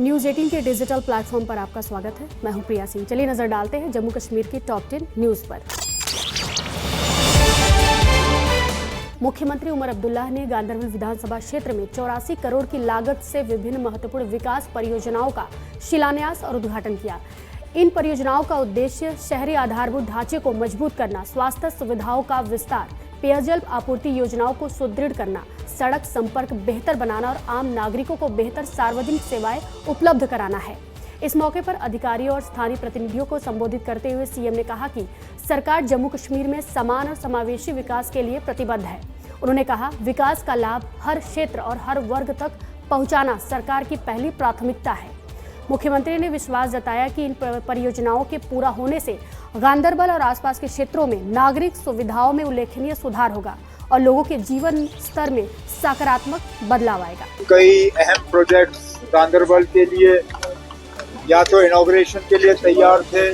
News 18 के digital platform पर आपका स्वागत है। मैं हूं प्रिया सिंह। चलिए नजर डालते हैं जम्मू कश्मीर की टॉप 10 न्यूज पर। मुख्यमंत्री उमर अब्दुल्ला ने गांधरबल विधानसभा क्षेत्र में 84 करोड़ की लागत से विभिन्न महत्वपूर्ण विकास परियोजनाओं का शिलान्यास और उद्घाटन किया। इन परियोजनाओं का उद्देश्य शहरी आधारभूत ढांचे को मजबूत करना, स्वास्थ्य सुविधाओं का विस्तार, पेयजल आपूर्ति योजनाओं को सुदृढ़ करना, सड़क संपर्क बेहतर बनाना और आम नागरिकों को बेहतर सार्वजनिक सेवाएं उपलब्ध कराना है। इस मौके पर अधिकारियों और स्थानीय प्रतिनिधियों को संबोधित करते हुए सीएम ने कहा कि सरकार जम्मू कश्मीर में समान और समावेशी विकास के लिए प्रतिबद्ध है। उन्होंने कहा, विकास का लाभ हर क्षेत्र और हर वर्ग तक पहुंचाना सरकार की पहली प्राथमिकता है। मुख्यमंत्री ने विश्वास जताया कि इन परियोजनाओं के पूरा होने से गांधरबल और आसपास के क्षेत्रों में नागरिक सुविधाओं में उल्लेखनीय सुधार होगा और लोगों के जीवन स्तर में सकारात्मक बदलाव आएगा। कई अहम प्रोजेक्ट्स गांधरबल के लिए या तो इनॉग्रेशन के लिए तैयार थे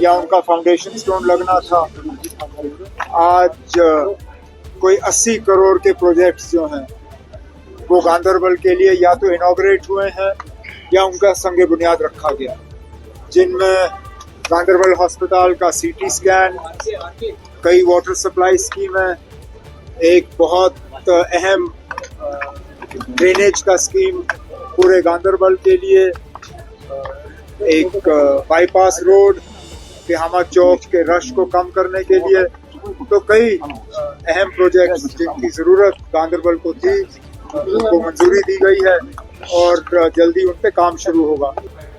या उनका फाउंडेशन स्टोन लगना था। आज कोई 80 करोड़ के प्रोजेक्ट्स जो हैं वो गांधरबल के लिए या तो इनॉग्रेट हुए हैं या उनका संग बुनियाद रखा गया, जिनमें गांधरबल हॉस्पिटल का सीटी स्कैन, कई वाटर सप्लाई स्कीमें, एक बहुत अहम ड्रेनेज का स्कीम पूरे गांधरबल के लिए, एक बाईपास रोड तिहामा चौक के रश को कम करने के लिए। तो कई अहम प्रोजेक्ट्स जिनकी जरूरत गांधरबल को थी उनको मंजूरी दी गई है और जल्दी उन पे काम शुरू होगा।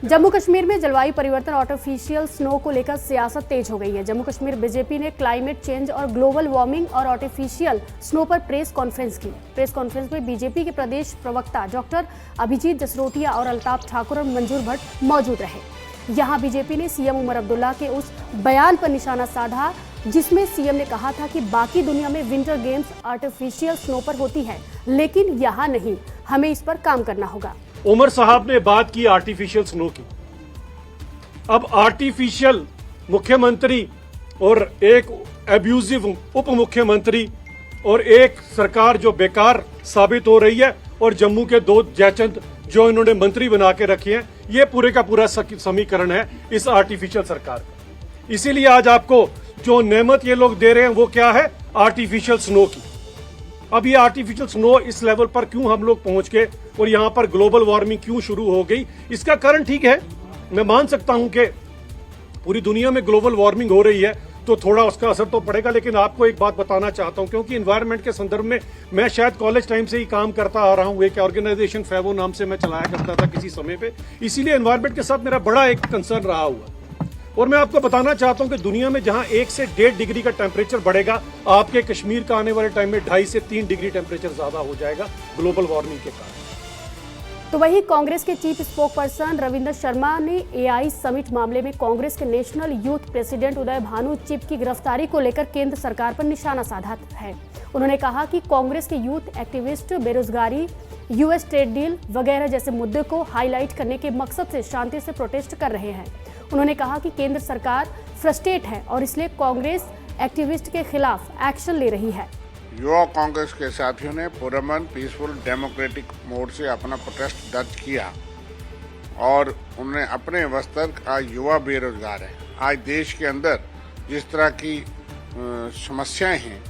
जम्मू कश्मीर में जलवायु परिवर्तन आर्टिफिशियल स्नो को लेकर सियासत तेज हो गई है। जम्मू कश्मीर बीजेपी ने क्लाइमेट चेंज और ग्लोबल वार्मिंग और आर्टिफिशियल स्नो पर प्रेस कॉन्फ्रेंस की। प्रेस कॉन्फ्रेंस में बीजेपी के प्रदेश प्रवक्ता डॉक्टर अभिजीत जसरोटिया और अल्ताफ ठाकुर और मंजूर भट्ट मौजूद रहे। यहां बीजेपी ने सीएम उमर अब्दुल्ला के उस बयान पर निशाना साधा जिसमें सीएम ने कहा था कि बाकी दुनिया में विंटर गेम्स आर्टिफिशियल स्नो पर होती है, लेकिन यहाँ नहीं, हमें इस पर काम करना होगा। उमर साहब ने बात की आर्टिफिशियल स्नो की। अब आर्टिफिशियल मुख्यमंत्री और एक एब्यूजिव उप मुख्यमंत्री और एक सरकार जो बेकार साबित हो रही है और जम्मू के दो जयचंद जो इन्होंने मंत्री बना के रखे हैं, ये पूरे का पूरा समीकरण है इस आर्टिफिशियल सरकार का। इसीलिए आज आपको जो नेमत ये लोग दे रहे हैं वो क्या है, आर्टिफिशियल स्नो की। अब ये आर्टिफिशियल स्नो इस लेवल पर क्यों हम लोग पहुंच गए और यहाँ पर ग्लोबल वार्मिंग क्यों शुरू हो गई, इसका कारण ठीक है, मैं मान सकता हूं कि पूरी दुनिया में ग्लोबल वार्मिंग हो रही है तो थोड़ा उसका असर तो पड़ेगा। लेकिन आपको एक बात बताना चाहता हूं, क्योंकि एनवायरनमेंट के संदर्भ में मैं शायद कॉलेज टाइम से ही काम करता आ रहा हूं। एक ऑर्गेनाइजेशन फेवो नाम से मैं चलाया करता था किसी समय पे, इसीलिए एनवायरनमेंट के साथ मेरा बड़ा एक कंसर्न रहा हुआ। और मैं आपको बताना चाहता हूं कि दुनिया में जहां 1 से 1.5 डिग्री का टेम्परेचर बढ़ेगा, आपके कश्मीर का आने वाले टाइम में 2.5 से 3 डिग्री टेम्परेचर ज्यादा हो जाएगा ग्लोबल वार्मिंग के कारण। तो वहीं कांग्रेस के chief spoke person Ravindra Sharma ने एआई समिट मामले में कांग्रेस के नेशनल यूथ प्रेसिडेंट उदय भानु चिप की गिरफ्तारी को लेकर केंद्र सरकार पर निशाना साधा है। उन्होंने कहा कि कांग्रेस के यूथ एक्टिविस्ट बेरोजगारी, यूएस ट्रेड डील वगैरह जैसे मुद्दे को हाईलाइट करने के मकसद से शांति से प्रोटेस्ट कर रहे हैं। उन्होंने कहा कि केंद्र सरकार फ्रस्ट्रेट है और इसलिए कांग्रेस एक्टिविस्ट के खिलाफ एक्शन ले रही है। युवा कांग्रेस के साथियों ने पुरअमन पीसफुल डेमोक्रेटिक मोड से अपना प्रोटेस्ट दर्ज किया और उन्होंने अपने वस्तर का युवा बेरोजगार है। आज देश के अंदर जिस तरह की समस्याएं हैं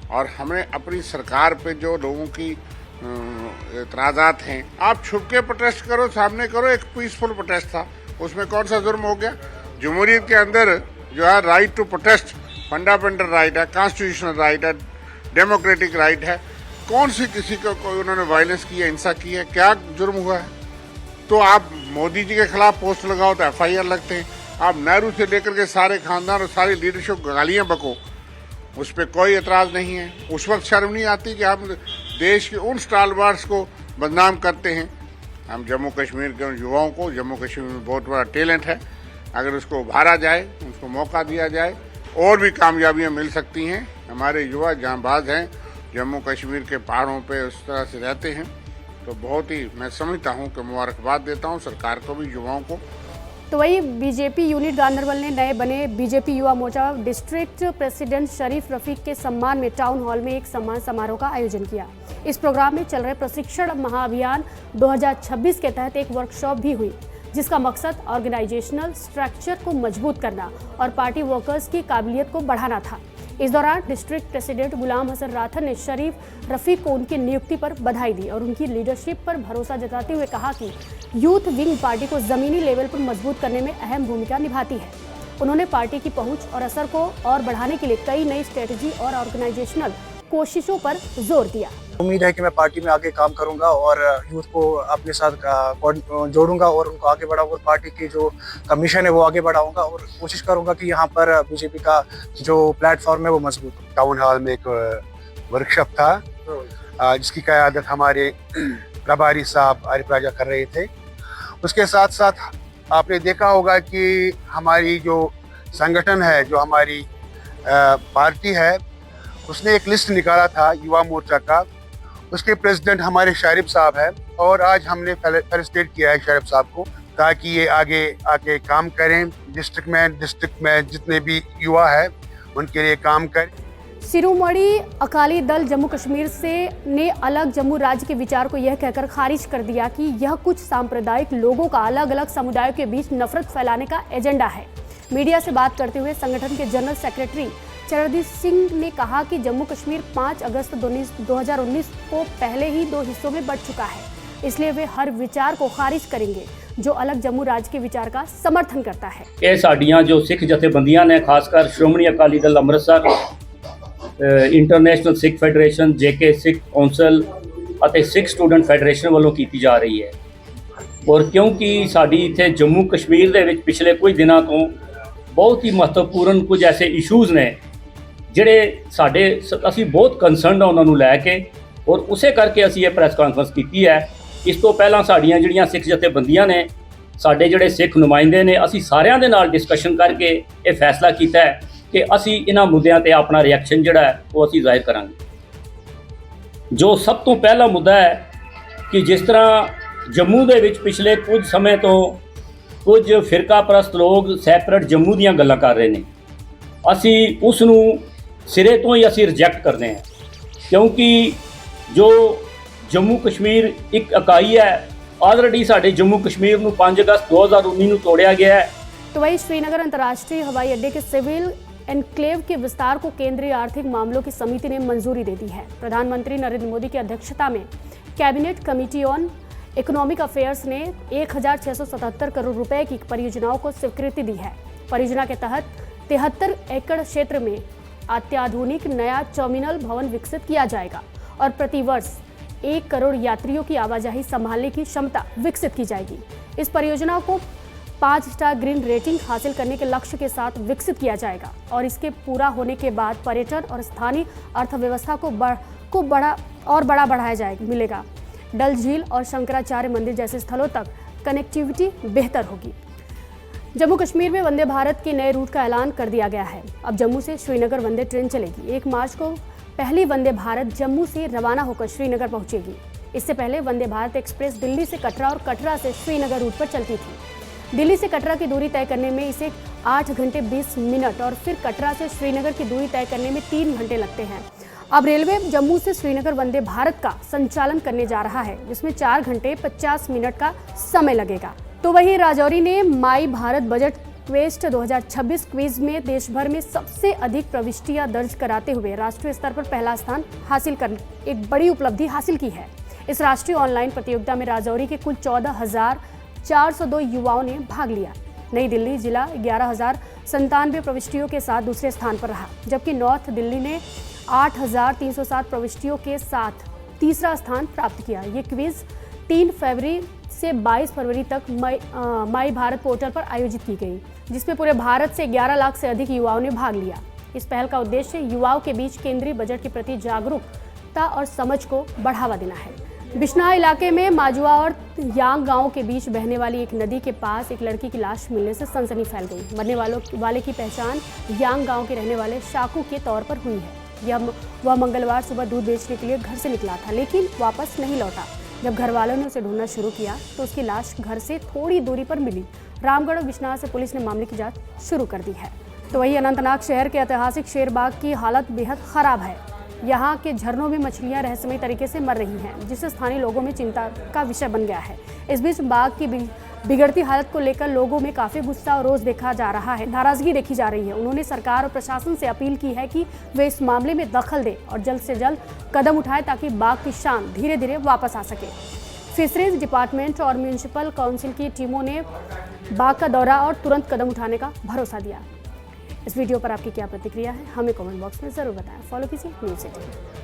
और हमें अपनी सरकार पे जो लोगों की एतराज़ात हैं, आप छुप के प्रोटेस्ट करो, सामने करो। एक पीसफुल प्रोटेस्ट था, उसमें कौन सा जुर्म हो गया? जमहूरियत के अंदर जो है right to protest fundamental right है, कॉन्स्टिट्यूशनल राइट है, डेमोक्रेटिक राइट है। कौन सी किसी को कोई उन्होंने वायलेंस की है, हिंसा की है, क्या जुर्म हुआ है? तो आप मोदी जी के खिलाफ पोस्ट लगाओ तो एफआईआर लगते हैं। आप नेहरू से लेकर के सारे खानदान और सारी लीडरशिप गालियां बको, उस पर कोई एतराज नहीं है। उस वक्त शर्म नहीं आती कि हम देश के उन स्टालवार्स को बदनाम करते हैं। हम जम्मू कश्मीर के युवाओं को, जम्मू कश्मीर में बहुत बड़ा टैलेंट है, अगर उसको उभारा जाए, उसको मौका दिया जाए, और भी कामयाबियां मिल सकती हैं। हमारे युवा जांबाज हैं, जम्मू कश्मीर के पहाड़ों पे उस तरह से रहते हैं, तो बहुत ही मैं समझता हूं कि मुबारकबाद देता हूं सरकार को भी, युवाओं को, तो वही बीजेपी यूनिट गांधरबल ने नए बने BJP Yuva Morcha district president शरीफ रफीक के सम्मान में टाउन हॉल में एक सम्मान समारोह का आयोजन किया। इस प्रोग्राम में चल रहे प्रशिक्षण महाअभियान 2026 के तहत एक वर्कशॉप भी हुई, जिसका मकसद ऑर्गेनाइजेशनल स्ट्रक्चर को मजबूत करना और पार्टी वर्कर्स की काबिलियत को बढ़ाना था। इस दौरान डिस्ट्रिक्ट प्रेसिडेंट गुलाम हसन राठर ने शरीफ रफीक को उनकी नियुक्ति पर बधाई दी और उनकी लीडरशिप पर भरोसा जताते हुए कहा कि यूथ विंग पार्टी को जमीनी लेवल पर मजबूत करने में अहम भूमिका निभाती है। उन्होंने पार्टी की पहुंच और असर को और बढ़ाने के लिए कई नई स्ट्रेटजी और ऑर्गेनाइजेशनल कोशिशों पर जोर दिया। उम्मीद है कि मैं पार्टी में आगे काम करूंगा और यूथ को अपने साथ जोड़ूंगा और उनको आगे बढ़ाऊंगा और पार्टी की जो मिशन है वो आगे बढ़ाऊंगा और कोशिश करूंगा कि यहाँ पर बीजेपी का जो प्लेटफॉर्म है वो मजबूत हो। टाउन हॉल में एक वर्कशॉप था जिसकी क़यादत हमारे प्रभारी साहब आरिफ राजा कर रहे थे। उसके साथ साथ आपने देखा होगा कि हमारी जो संगठन है, जो हमारी पार्टी है, उसने एक लिस्ट निकाला था युवा मोर्चा का। उसके प्रेसिडेंट हमारे शारिफ साहब हैं और आज हमने फेलिसिटेट किया है शारिफ साहब को ताकि ये आगे आके काम करें, डिस्ट्रिक्ट में जितने भी युवा है उनके लिए काम करें। शिरोमणि अकाली दल जम्मू कश्मीर से ने अलग जम्मू राज्य के विचार को यह कहकर खारिज कर दिया कि यह कुछ सांप्रदायिक लोगों का अलग अलग समुदायों के बीच नफरत फैलाने का एजेंडा है। मीडिया से बात करते हुए संगठन के जनरल सेक्रेटरी चरणदीप सिंह ने कहा कि जम्मू कश्मीर 5 अगस्त 2019 को पहले ही 2 हिस्सों में बंट चुका है, इसलिए वे हर विचार को खारिज करेंगे जो अलग जम्मू राज्य के विचार का समर्थन करता है। ਇਹ ਸਾਡੀਆਂ ਜੋ ਸਿੱਖ ਜਥੇਬੰਦੀਆਂ ਨੇ, ਖਾਸ ਕਰ ਸ਼੍ਰੋਮਣੀ ਅਕਾਲੀ ਦਲ ਅੰਮ੍ਰਿਤਸਰ, ਇੰਟਰਨੈਸ਼ਨਲ ਸਿੱਖ ਫੈਡਰੇਸ਼ਨ, ਜੇਕੇ ਸਿੱਖ ਕੌਂਸਲ ਅਤੇ ਸਿੱਖ ਸਟੂਡੈਂਟ ਫੈਡਰੇਸ਼ਨ ਵੱਲੋਂ ਕੀਤੀ ਜਾ ਰਹੀ ਹੈ। ਔਰ ਕਿਉਂਕਿ ਸਾਡੀ ਇੱਥੇ ਜੰਮੂ ਕਸ਼ਮੀਰ ਦੇ ਵਿੱਚ ਪਿਛਲੇ ਕੁਝ ਦਿਨਾਂ ਤੋਂ ਬਹੁਤ ਹੀ ਮਹੱਤਵਪੂਰਨ ਕੁਝ ਐਸੇ ਇਸ਼ੂਜ਼ ਨੇ ਜਿਹੜੇ ਅਸੀਂ ਬਹੁਤ ਕੰਸਰਨਡ ਆ ਉਹਨਾਂ ਨੂੰ ਲੈ ਕੇ, ਔਰ ਉਸੇ ਕਰਕੇ ਅਸੀਂ ਇਹ ਪ੍ਰੈਸ ਕਾਨਫਰੰਸ ਕੀਤੀ ਹੈ। ਇਸ ਤੋਂ ਪਹਿਲਾਂ ਸਾਡੀਆਂ ਜਿਹੜੀਆਂ ਸਿੱਖ ਜਥੇਬੰਦੀਆਂ ਨੇ, ਸਾਡੇ ਜਿਹੜੇ ਸਿੱਖ ਨੁਮਾਇੰਦੇ ਨੇ, ਅਸੀਂ ਸਾਰਿਆਂ ਦੇ ਨਾਲ ਡਿਸਕਸ਼ਨ ਕਰਕੇ ਇਹ ਫੈਸਲਾ ਕੀਤਾ ਹੈ ਕਿ ਅਸੀਂ ਇਹਨਾਂ ਮੁੱਦਿਆਂ ਤੇ ਆਪਣਾ ਰਿਐਕਸ਼ਨ ਜਿਹੜਾ ਹੈ ਉਹ ਅਸੀਂ ਜ਼ਾਹਿਰ ਕਰਾਂਗੇ। ਜੋ ਸਭ ਤੋਂ ਪਹਿਲਾ ਮੁੱਦਾ ਹੈ ਕਿ ਜਿਸ ਤਰ੍ਹਾਂ ਜੰਮੂ ਦੇ ਵਿੱਚ ਪਿਛਲੇ ਕੁਝ ਸਮੇਂ ਤੋਂ ਕੁਝ ਫਿਰਕਾ ਪ੍ਰਸਤ ਲੋਕ ਸੈਪਰੇਟ ਜੰਮੂ ਦੀਆਂ ਗੱਲਾਂ ਕਰ ਰਹੇ ਨੇ, ਅਸੀਂ ਉਸ ਨੂੰ ਸਿਰੇ ਤੋਂ ਹੀ ਅਸੀਂ ਰਿਜੈਕਟ ਕਰਦੇ ਹਾਂ, ਕਿਉਂਕਿ ਜੋ ਜੰਮੂ ਕਸ਼ਮੀਰ ਇੱਕ ਇਕਾਈ ਹੈ। ऑलरेडी साढ़े जम्मू कश्मीर ਨੂੰ 5 अगस्त 2019 ਨੂੰ तोड़िया गया है। तो वही श्रीनगर अंतर्राष्ट्रीय हवाई अड्डे के सिविल एनक्लेव के विस्तार को केंद्रीय आर्थिक मामलों की समिति ने मंजूरी दे दी है। प्रधानमंत्री नरेंद्र मोदी की अध्यक्षता में cabinet committee on economic affairs ने 1677 करोड़ रुपए की परियोजनाओं को स्वीकृति दी है। परियोजना के तहत 73 एकड़ क्षेत्र में अत्याधुनिक नया टर्मिनल भवन विकसित किया जाएगा और प्रतिवर्ष 1 करोड़ यात्रियों की आवाजाही संभालने की क्षमता विकसित की जाएगी। इस परियोजना को 5 स्टार ग्रीन रेटिंग हासिल करने के लक्ष्य के साथ विकसित किया जाएगा और इसके पूरा होने के बाद पर्यटन और स्थानीय अर्थव्यवस्था को बढ़ाया मिलेगा। डल झील और शंकराचार्य मंदिर जैसे स्थलों तक कनेक्टिविटी बेहतर होगी। जम्मू कश्मीर में वंदे भारत के नए रूट का ऐलान कर दिया गया है। अब जम्मू से श्रीनगर वंदे ट्रेन चलेगी। 1 मार्च को पहली वंदे भारत जम्मू से रवाना होकर श्रीनगर पहुंचेगी। इससे पहले वंदे भारत एक्सप्रेस दिल्ली से कटरा और कटरा से श्रीनगर रूट पर चलती थी। दिल्ली से कटरा की दूरी तय करने में इसे 8 घंटे 20 मिनट और फिर कटरा से श्रीनगर की दूरी तय करने में 3 घंटे लगते हैं। अब रेलवे जम्मू से श्रीनगर वंदे भारत का संचालन करने जा रहा है, जिसमें 4 घंटे 50 मिनट का समय लगेगा। तो वहीं राजौरी ने माई भारत बजट क्वेस्ट 2026 क्विज में देश भर में सबसे अधिक प्रविष्टियां दर्ज कराते हुए राष्ट्रीय स्तर पर पहला स्थान हासिल कर एक बड़ी उपलब्धि हासिल की है। इस राष्ट्रीय ऑनलाइन प्रतियोगिता में राजौरी के कुल 14,402 युवाओं ने भाग लिया। नई दिल्ली जिला 11,097 प्रविष्टियों के साथ दूसरे स्थान पर रहा, जबकि नॉर्थ दिल्ली ने 8,307 प्रविष्टियों के साथ तीसरा स्थान प्राप्त किया। ये क्विज 3 फरवरी से 22 फरवरी तक माई भारत पोर्टल पर आयोजित की गई, जिसमें पूरे भारत से 11 लाख से अधिक युवाओं ने भाग लिया। इस पहल का उद्देश्य युवाओं के बीच केंद्रीय बजट के प्रति जागरूकता और समझ को बढ़ावा देना है। बिश्नाह इलाके में माजुआ और यांग गांव के बीच बहने वाली एक नदी के पास एक लड़की की लाश मिलने से सनसनी फैल गई। मरने वाले की पहचान यांग गांव के रहने वाले शाकू के तौर पर हुई है। वह मंगलवार सुबह दूध बेचने के लिए घर से निकला था, लेकिन वापस नहीं लौटा। जब घर वालों ने उसे ढूंढना शुरू किया तो उसकी लाश घर से थोड़ी दूरी पर मिली। रामगढ़ और बिश्नाह से पुलिस ने मामले की जांच शुरू कर दी है। तो वही अनंतनाग शहर के ऐतिहासिक शेरबाग की हालत बेहद खराब है। यहाँ के झरनों में मछलियां रहस्यमय तरीके से मर रही हैं, जिससे स्थानीय लोगों में चिंता का विषय बन गया है। इस बीच बाघ की बिगड़ती हालत को लेकर लोगों में काफी गुस्सा और रोष देखा जा रहा है, नाराजगी देखी जा रही है। उन्होंने सरकार और प्रशासन से अपील की है कि वे इस मामले में दखल दें और जल्द से जल्द कदम उठाएं ताकि बाघ की शान धीरे धीरे वापस आ सके। फिशरीज डिपार्टमेंट और म्यूनिसिपल काउंसिल की टीमों ने बाघ का दौरा और तुरंत कदम उठाने का भरोसा दिया। इस वीडियो पर आपकी क्या प्रतिक्रिया है, हमें कमेंट बॉक्स में जरूर बताएं। फॉलो कीजिए न्यूज़ 18।